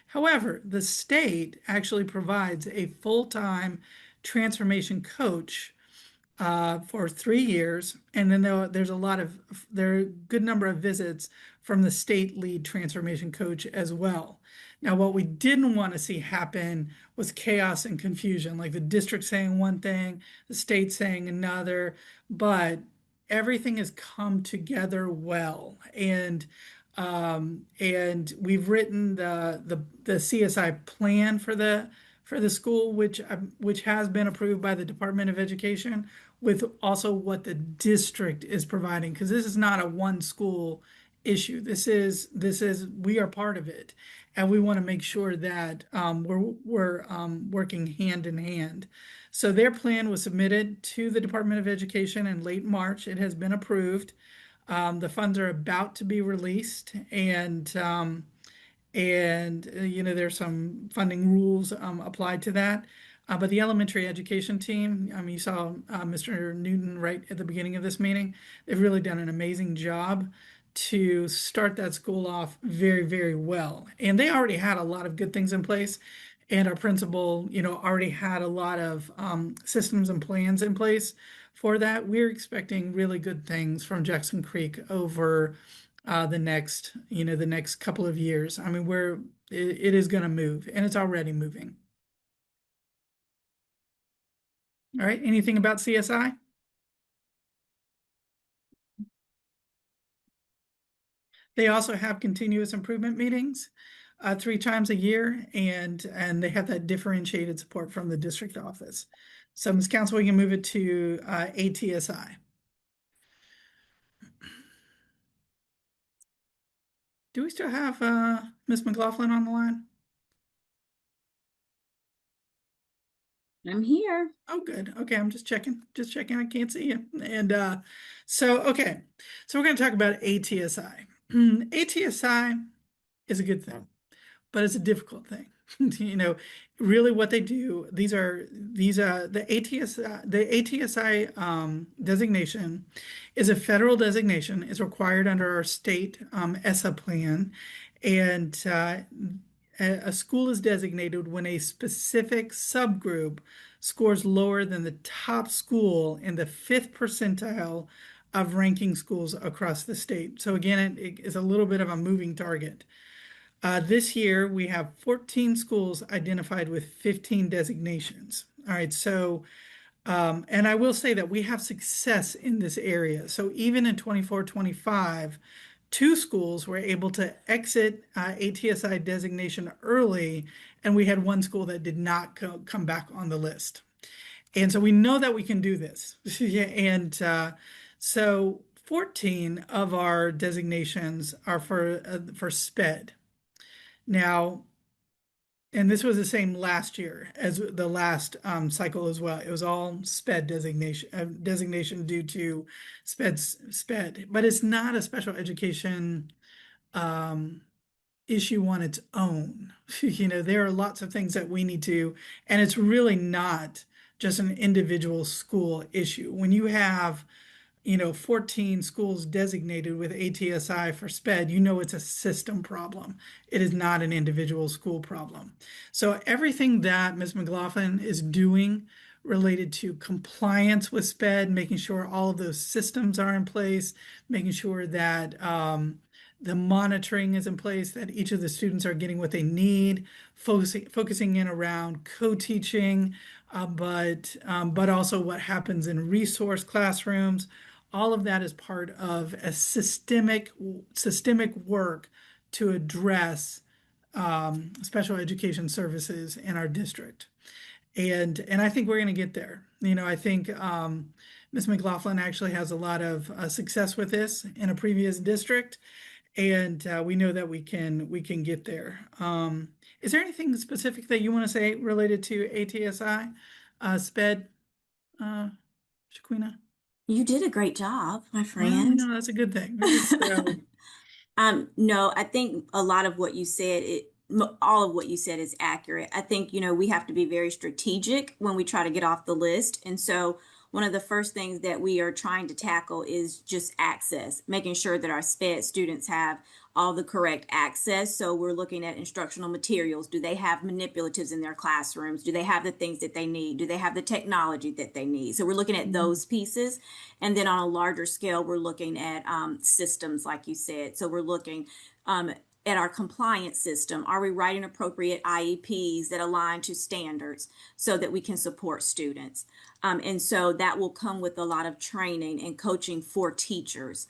However, the state actually provides a full-time transformation coach for 3 years, and then there's there are a good number of visits from the state lead transformation coach as well. Now, what we didn't want to see happen was chaos and confusion, like the district saying one thing, the state saying another, but everything has come together well. And we've written the CSI plan for the school, which has been approved by the Department of Education, with also what the district is providing, because this is not a one school issue. We are part of it, and we want to make sure that we're working hand in hand. So their plan was submitted to the Department of Education in late March. It has been approved. The funds are about to be released, and there's some funding rules applied to that. But the elementary education team, I mean, you saw Mr. Newton right at the beginning of this meeting. They've really done an amazing job to start that school off very, very well. And they already had a lot of good things in place. And our principal, already had a lot of systems and plans in place for that. We're expecting really good things from Jackson Creek over the next couple of years. I mean, it is going to move, and it's already moving. All right, anything about CSI? They also have continuous improvement meetings 3 times a year, and they have that differentiated support from the district office. So, Ms. Council, we can move it to ATSI. Do we still have Ms. McLaughlin on the line?
I'm here.
Oh, good. Okay, I'm just checking. I can't see you. And okay. So we're going to talk about ATSI. ATSI is a good thing, but it's a difficult thing. Really what they do, the ATSI designation is a federal designation. It's required under our state ESSA plan, and a school is designated when a specific subgroup scores lower than the top school in the 5th percentile of ranking schools across the state. So again, it is a little bit of a moving target. This year, we have 14 schools identified with 15 designations. All right, so, and I will say that we have success in this area. So even in 24-25, 2 schools were able to exit ATSI designation early, and we had 1 school that did not come back on the list. And so we know that we can do this. Yeah, and so 14 of our designations are for SPED. Now, and this was the same last year as the last cycle as well. It was all SPED designation due to SPED, but it's not a special education um, issue on its own. You know, there are lots of things that we need to, and it's really not just an individual school issue. When you have, 14 schools designated with ATSI for SPED, it's a system problem. It is not an individual school problem. So everything that Ms. McLaughlin is doing related to compliance with SPED, making sure all of those systems are in place, making sure that the monitoring is in place, that each of the students are getting what they need, focusing in around co-teaching, but also what happens in resource classrooms. All of that is part of a systemic work to address special education services in our district. And I think we're going to get there. I think Ms. McLaughlin actually has a lot of success with this in a previous district, and we know that we can get there. Is there anything specific that you want to say related to ATSI, SPED, Shaquina?
You did a great job, my
Well,
friend.
that's a good thing. So,
No, I think a lot of what you said, all of what you said is accurate. I think, we have to be very strategic when we try to get off the list. And so one of the first things that we are trying to tackle is just access, making sure that our SPED students have all the correct access. So we're looking at instructional materials. Do they have manipulatives in their classrooms? Do they have the things that they need? Do they have the technology that they need? So we're looking at those pieces. And then on a larger scale, we're looking at systems, like you said. So we're looking at our compliance system. Are we writing appropriate IEPs that align to standards so that we can support students? And so that will come with a lot of training and coaching for teachers.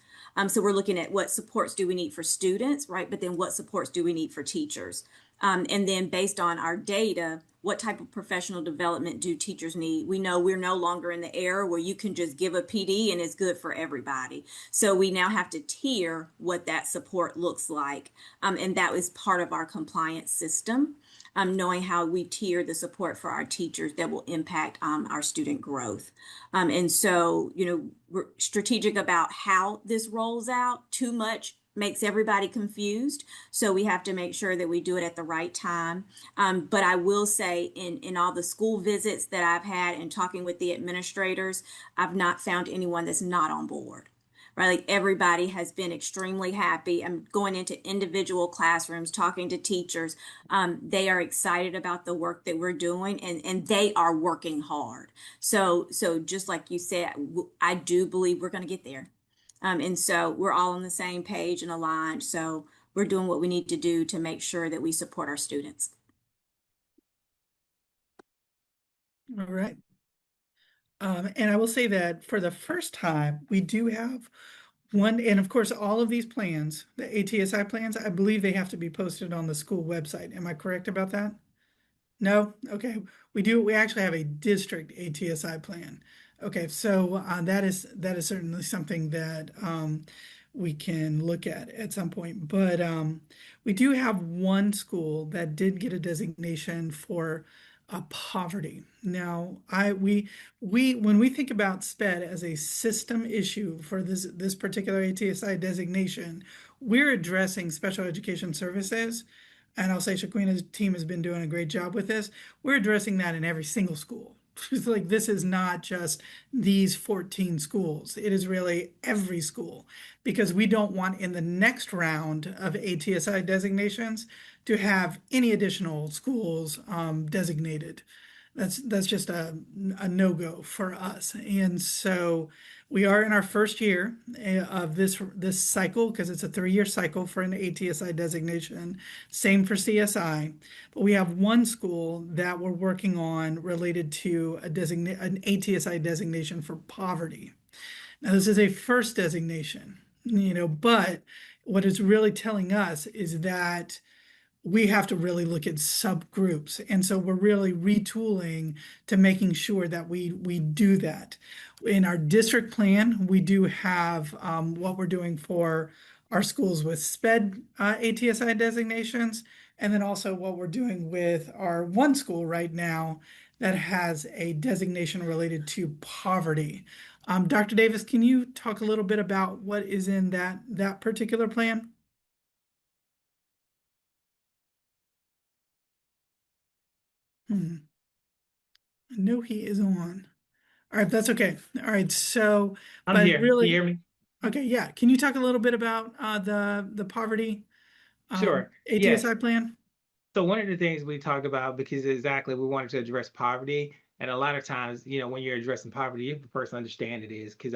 So we're looking at what supports do we need for students, right? But then what supports do we need for teachers? And then based on our data, what type of professional development do teachers need? We know we're no longer in the era where you can just give a PD and it's good for everybody. So we now have to tier what that support looks like. And that was part of our compliance system, knowing how we tier the support for our teachers that will impact our student growth. And so, we're strategic about how this rolls out. Too much makes everybody confused. So we have to make sure that we do it at the right time. But I will say in all the school visits that I've had and talking with the administrators, I've not found anyone that's not on board. Right, like everybody has been extremely happy. I'm going into individual classrooms, talking to teachers. They are excited about the work that we're doing, and they are working hard. So just like you said, I do believe we're going to get there. And so we're all on the same page and aligned. So we're doing what we need to do to make sure that we support our students.
all right. And I will say that for the first time, we do have one, and of course, all of these plans, the ATSI plans, I believe they have to be posted on the school website. Am I correct about that? No? Okay. We actually have a district ATSI plan. Okay, so that is certainly something that we can look at some point. But we do have one school that did get a designation for poverty. Now, we when we think about SPED as a system issue for this particular ATSI designation, we're addressing special education services. And I'll say Shaquina's team has been doing a great job with this. We're addressing that in every single school. It's like this is not just these 14 schools. It is really every school because we don't want in the next round of ATSI designations to have any additional schools designated. That's just a no-go for us. And so we are in our first year of this cycle because it's a 3-year cycle for an ATSI designation. Same for CSI. But we have one school that we're working on related to an ATSI designation for poverty. Now, this is a first designation, but what it's really telling us is that we have to really look at subgroups. And so we're really retooling to making sure that we do that. In our district plan, we do have what we're doing for our schools with SPED ATSI designations, and then also what we're doing with our one school right now that has a designation related to poverty. Dr. Davis, can you talk a little bit about what is in that particular plan? I know he is on. All right, that's okay. All right, so,
I'm
but
here. Can you
really,
hear me?
okay, yeah. Can you talk a little bit about the poverty
Sure. Yes.
ATSI plan?
So one of the things we talked about, because exactly we wanted to address poverty, and a lot of times, when you're addressing poverty, you have to first understand it is because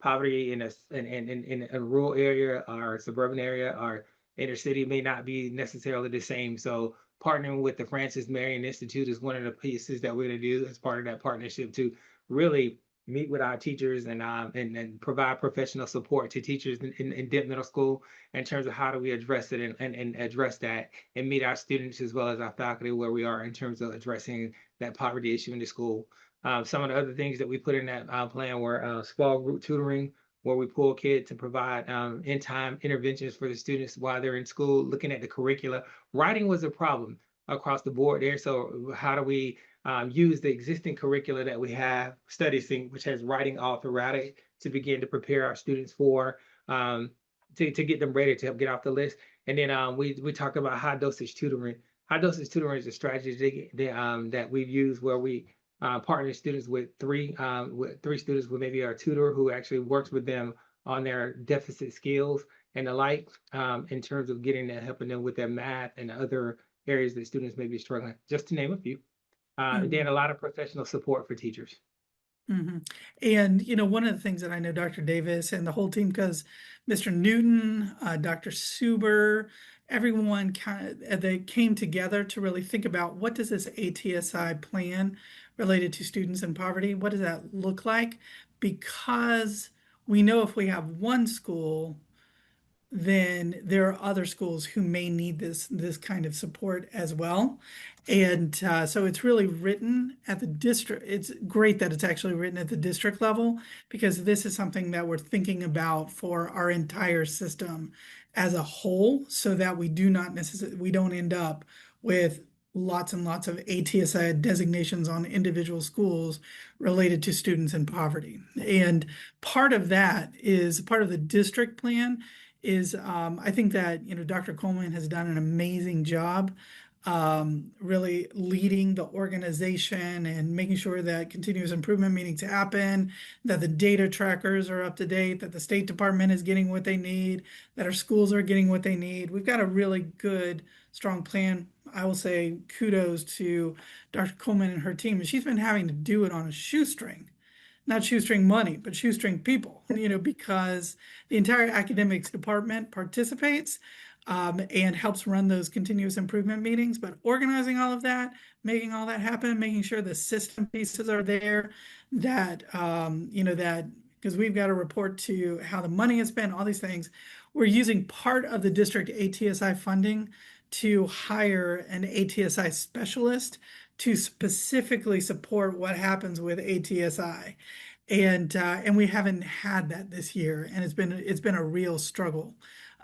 poverty in a rural area or suburban area or inner city may not be necessarily the same. So partnering with the Francis Marion Institute is one of the pieces that we're going to do as part of that partnership to really meet with our teachers and provide professional support to teachers in Dent Middle School in terms of how do we address it and address that and meet our students as well as our faculty where we are in terms of addressing that poverty issue in the school. Some of the other things that we put in that plan were small group tutoring, where we pull kids to provide in-time interventions for the students while they're in school, looking at the curricula. Writing was a problem across the board there. So how do we use the existing curricula that we have, Study Sync, which has writing all throughout it, to begin to prepare our students for to get them ready to help get off the list. And then we talked about high dosage tutoring. High dosage tutoring is a strategy that we've used where we partner students with three students with maybe our tutor who actually works with them on their deficit skills and the like in terms of getting that helping them with their math and other areas that students may be struggling, just to name a few. Then a lot of professional support for teachers.
And one of the things that I know Dr. Davis and the whole team, because Mr. Newton, Dr. Suber, everyone they came together to really think about what does this ATSI plan related to students in poverty, what does that look like? Because we know if we have one school, then there are other schools who may need this kind of support as well. And so it's really written at the district. It's great that it's actually written at the district level because this is something that we're thinking about for our entire system as a whole, so that we don't end up with lots and lots of ATSI designations on individual schools related to students in poverty. And part of the district plan is I think that Dr. Coleman has done an amazing job really leading the organization and making sure that continuous improvement meetings happen, that the data trackers are up to date, that the State Department is getting what they need, that our schools are getting what they need. We've got a really good, strong plan. I will say kudos to Dr. Coleman and her team. And she's been having to do it on a shoestring, not shoestring money, but shoestring people, because the entire academics department participates and helps run those continuous improvement meetings. But organizing all of that, making all that happen, making sure the system pieces are there, that, that because we've got to report to how the money is spent, all these things. We're using part of the district ATSI funding to hire an ATSI specialist to specifically support what happens with ATSI. And we haven't had that this year, and it's been a real struggle.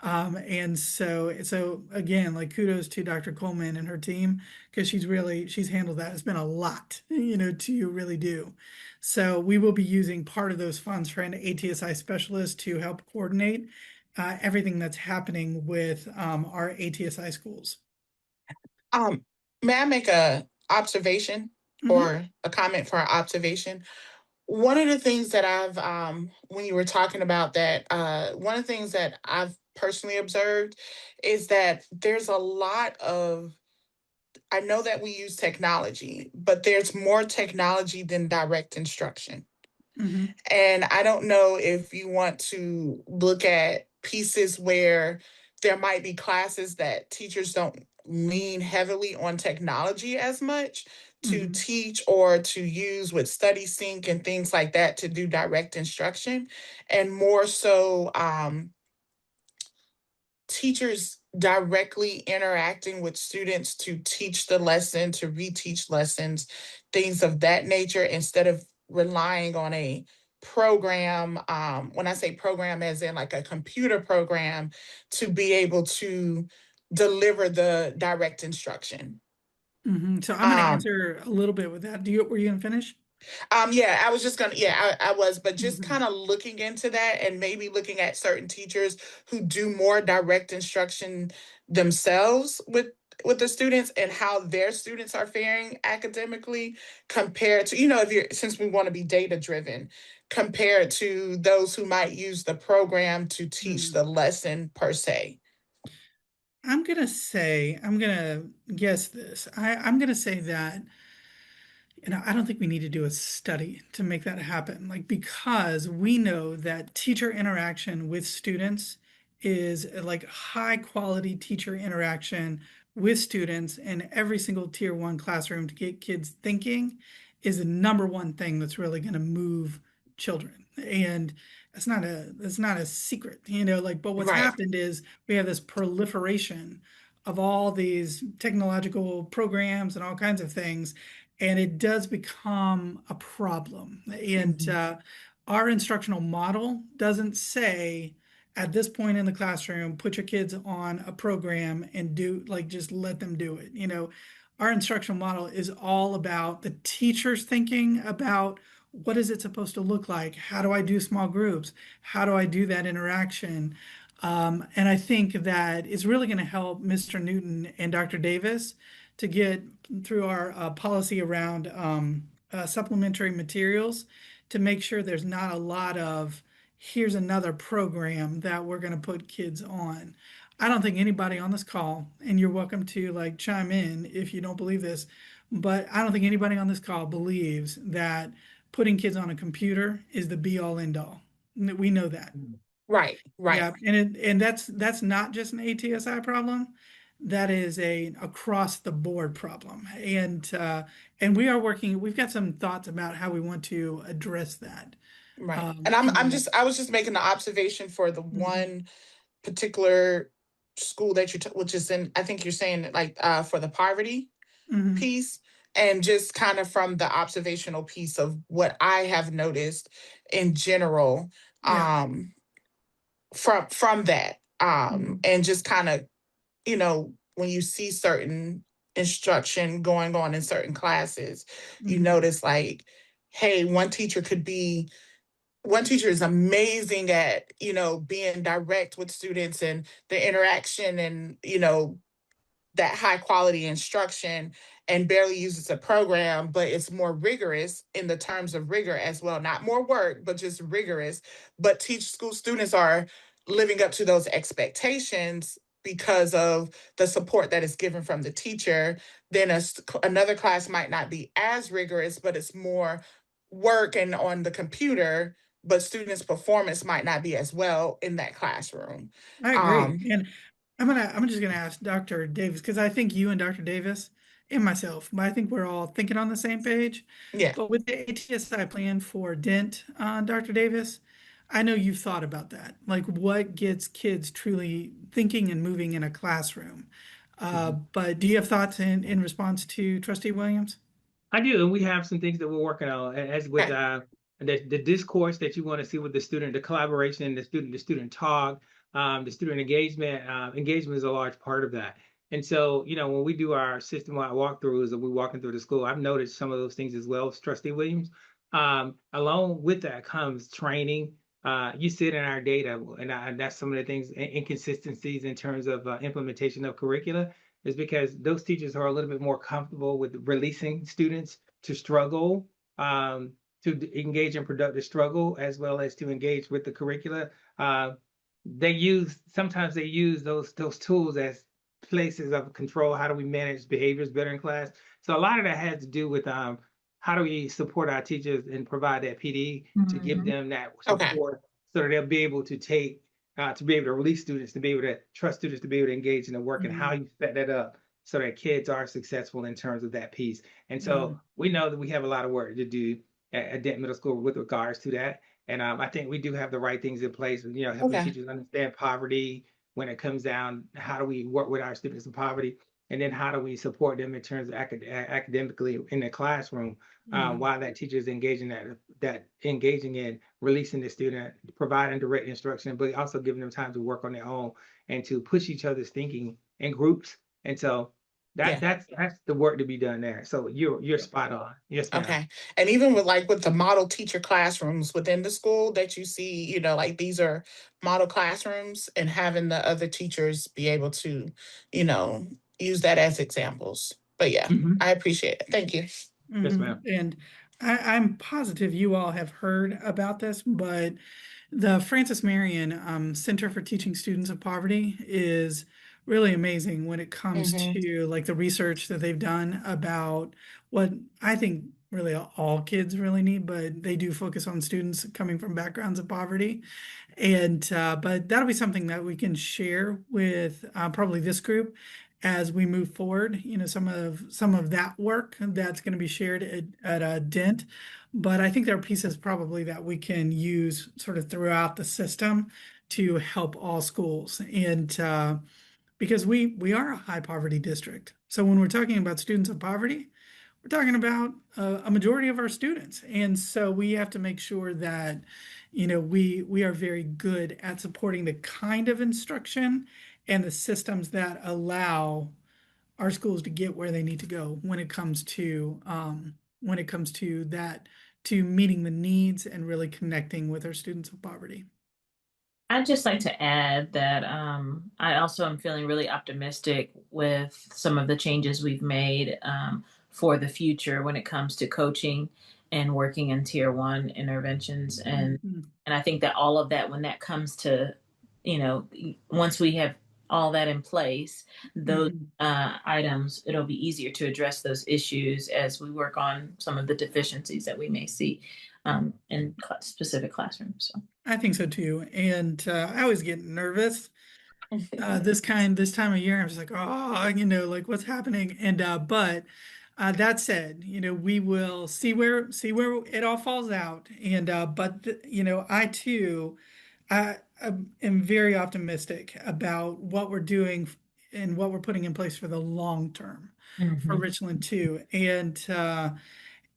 And so again, like kudos to Dr. Coleman and her team because she's handled that. It's been a lot, to really do. So we will be using part of those funds for an ATSI specialist to help coordinate everything that's happening with our ATSI schools.
May I make a observation or a comment for our observation? One of the things that I've when you were talking about that, one of the things that I've personally observed is that there's a lot of, I know that we use technology, but there's more technology than direct instruction. And I don't know if you want to look at pieces where there might be classes that teachers don't lean heavily on technology as much to teach or to use with Study Sync and things like that to do direct instruction, and more so teachers directly interacting with students to teach the lesson, to reteach lessons, things of that nature, instead of relying on a program. When I say program, as in like a computer program, to be able to deliver the direct instruction.
So I'm going to
Um,
answer a little bit with that. Were you going to finish?
yeah, I was just gonna, yeah, I was, but just
Mhm.
kind of looking into that and maybe looking at certain teachers who do more direct instruction themselves with the students and how their students are faring academically compared to, if you're, since we want to be data driven, compared to those who might use the program to teach the
Mhm.
lesson per se.
I'm going to say, I'm going to guess this. I'm going to say that, I don't think we need to do a study to make that happen. Like, because we know that teacher interaction with students is like high quality teacher interaction with students in every single tier one classroom to get kids thinking is the number one thing that's really going to move children. And it's not a secret, like, but what's
Right,
happened is we have this proliferation of all these technological programs and all kinds of things, and it does become a problem. And
mhm,
our instructional model doesn't say at this point in the classroom, put your kids on a program and do, like, just let them do it. Our instructional model is all about the teachers thinking about what is it supposed to look like? How do I do small groups? How do I do that interaction? And I think that it's really going to help Mr. Newton and Dr. Davis to get through our policy around supplementary materials to make sure there's not a lot of here's another program that we're going to put kids on. I don't think anybody on this call, and you're welcome to like chime in if you don't believe this, but I don't think anybody on this call believes that putting kids on a computer is the be all end all. We know that.
right, right,
Yeah, and that's not just an ATSI problem. That is a across the board problem. And we are working, we've got some thoughts about how we want to address that.
right. And
Um, and
I was just making the observation for the
mhm,
one particular school that which is in, I think you're saying like for the poverty
mhm,
piece, and just kind of from the observational piece of what I have noticed in general,
yeah.
um from that,
Mhm,
and just kind of, when you see certain instruction going on in certain classes, you
mhm,
notice like, hey, one teacher is amazing at, being direct with students and the interaction and, that high quality instruction, and barely uses a program, but it's more rigorous in the terms of rigor as well. Not more work, but just rigorous. But teach school students are living up to those expectations because of the support that is given from the teacher. Then another class might not be as rigorous, but it's more work and on the computer, but students' performance might not be as well in that classroom.
I agree.
Um,
And I'm just gonna ask Dr. Davis, because I think you and Dr. Davis and myself, but I think we're all thinking on the same page.
yeah.
But with the ATSI plan for Dent, Dr. Davis, I know you've thought about that. Like, what gets kids truly thinking and moving in a classroom? But do you have thoughts in response to Trustee Williams?
I do, and we have some things that we're working on, as with
Okay.
the discourse that you want to see with the student, the collaboration, the student talk, the student engagement. Engagement is a large part of that. And so, when we do our system-wide walkthroughs and we're walking through the school, I've noticed some of those things as well, Trustee Williams. Along with that comes training. You sit in our data, and that's some of the things, inconsistencies in terms of implementation of curricula, is because those teachers are a little bit more comfortable with releasing students to struggle, um, to engage in productive struggle, as well as to engage with the curricula. Uh, sometimes they use those tools as places of control. How do we manage behaviors better in class? So a lot of that has to do with how do we support our teachers and provide that PD to give
Mhm.
them that
Okay.
support so that they'll be able to to be able to release students, to be able to trust students, to be able to engage in the work, and how
Mhm,
you set that up so that kids are successful in terms of that piece. And so
mhm.
we know that we have a lot of work to do at Dent Middle School with regards to that. And I think we do have the right things in place, helping
Okay.
teachers understand poverty, when it comes down, how do we work with our students in poverty? And then how do we support them in terms of academically in the classroom, while that teacher is engaging in releasing the student, providing direct instruction, but also giving them time to work on their own and to push each other's thinking in groups. And so
Yeah.
that's the work to be done there. So you're spot on. Yes, ma'am.
Okay. And even with the model teacher classrooms within the school that you see, like these are model classrooms, and having the other teachers be able to, use that as examples. But yeah,
Mhm.
I appreciate it. Thank you.
Yes, ma'am.
And I'm positive you all have heard about this, but the Francis Marion Center for Teaching Students of Poverty is really amazing when it comes
Mhm.
to like the research that they've done about what I think really all kids really need, but they do focus on students coming from backgrounds of poverty. And but that'll be something that we can share with probably this group as we move forward. Some of that work that's going to be shared at Dent. But I think there are pieces probably that we can use sort of throughout the system to help all schools. And because we are a high poverty district, so when we're talking about students of poverty, we're talking about a majority of our students. And so we have to make sure that, we are very good at supporting the kind of instruction and the systems that allow our schools to get where they need to go when it comes to that, to meeting the needs and really connecting with our students of poverty.
I'd just like to add that I also am feeling really optimistic with some of the changes we've made for the future when it comes to coaching and working in tier one interventions. And I think that all of that, when that comes to, once we have all that in place, those items, it'll be easier to address those issues as we work on some of the deficiencies that we may see in specific classrooms. So.
I think so too. And I always get nervous this time of year. I'm just like, oh, like what's happening. And but that said, we will see where it all falls out. And but I too, I am very optimistic about what we're doing and what we're putting in place for the long term for Richland too. And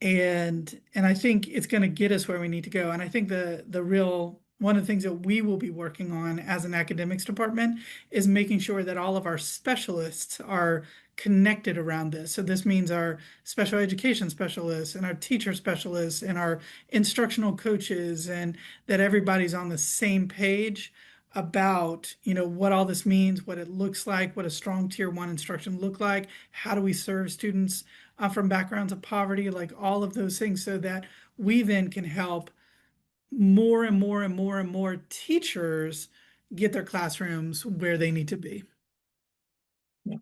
I think it's going to get us where we need to go. And I think the real one of the things that we will be working on as an academics department is making sure that all of our specialists are connected around this. So this means our special education specialists and our teacher specialists and our instructional coaches, and that everybody's on the same page about, what all this means, what it looks like, what a strong tier one instruction look like, how do we serve students from backgrounds of poverty, like all of those things, so that we then can help more and more and more and more teachers get their classrooms where they need to be.
Yeah.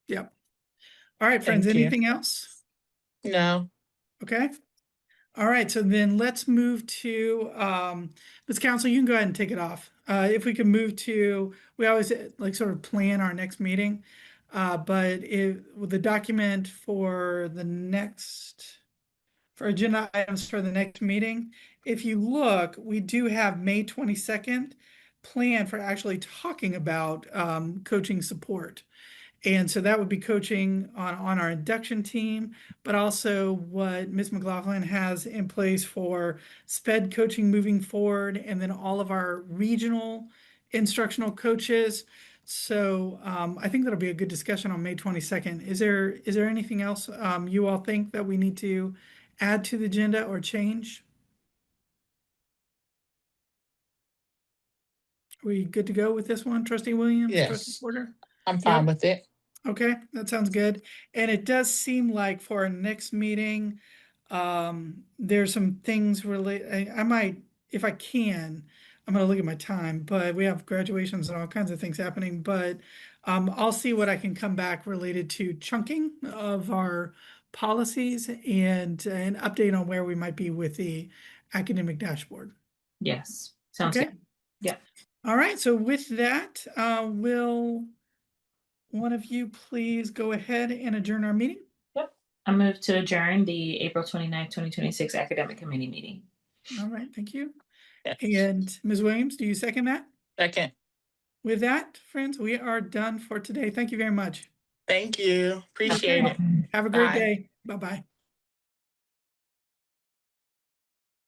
Yep. All right, friends,
Thank you.
anything else?
No.
Okay. All right, so then let's move to Ms. Council, you can go ahead and take it off. If we can move to, we always like sort of plan our next meeting. But with the document for agenda items for the next meeting, if you look, we do have May 22nd planned for actually talking about coaching support. And so that would be coaching on our induction team, but also what Ms. McLaughlin has in place for SPED coaching moving forward, and then all of our regional instructional coaches. So I think that'll be a good discussion on May 22nd. Is there anything else you all think that we need to add to the agenda or change? Are we good to go with this one, Trustee Williams, Trustee
Yes.
Porter?
I'm fine with it.
Okay, that sounds good. And it does seem like for our next meeting, there's some things I might, if I can, I'm gonna look at my time, but we have graduations and all kinds of things happening, but I'll see what I can come back related to chunking of our policies and an update on where we might be with the academic dashboard.
Yes, sounds
Okay.
good. Yeah.
All right, so with that, will one of you please go ahead and adjourn our meeting?
Yep. I move to adjourn the April 29th, 2026 academic committee meeting.
All right, thank you.
Yes.
And Ms. Williams, do you second that?
Second.
With that, friends, we are done for today. Thank you very much.
Thank you. Appreciate
Okay.
it.
Have a great
Bye.
day. Bye-bye.